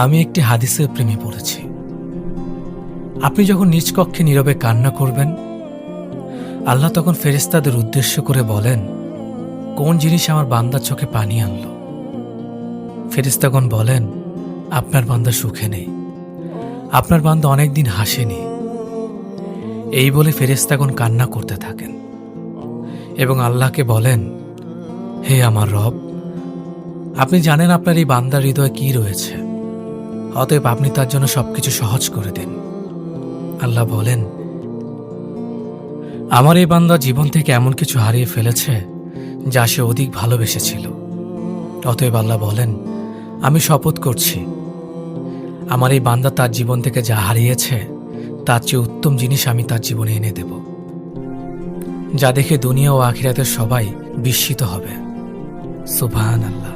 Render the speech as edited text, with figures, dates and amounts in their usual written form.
আমি একটি হাদিসের প্রেমে পড়েছি। আপনি যখন নিজ কক্ষে নীরবে কান্না করবেন, আল্লাহ তখন ফেরেশতাদের উদ্দেশ্য করে বলেন, কোন জিনিস আমার বান্দার চোখে পানি আনলো? ফেরেশতাগণ বলেন, আপনার বান্দা সুখে নেই, আপনার বান্দা অনেকদিন হাসেনি। এই বলে ফেরেশতাগণ কান্না করতে থাকেন এবং আল্লাহকে বলেন, হে আমার রব, আপনি জানেন আপনার এই বান্দার হৃদয়ে কি রয়েছে, অতএব আপনি তার জন্য সবকিছু সহজ করে দিন। আল্লাহ বলেন, আমার এই বান্দা জীবন থেকে এমন কিছু হারিয়ে ফেলেছে যা সে অধিক ভালোবেসেছিল। অতএব আল্লাহ বলেন, আমি শপথ করছি, আমার এই বান্দা তার জীবন থেকে যা হারিয়েছে তার চেয়ে উত্তম জিনিস আমি তার জীবনে এনে দেব, যা দেখে দুনিয়া ও আখিরাতের সবাই বিস্মিত হবে। সুবহানাল্লাহ।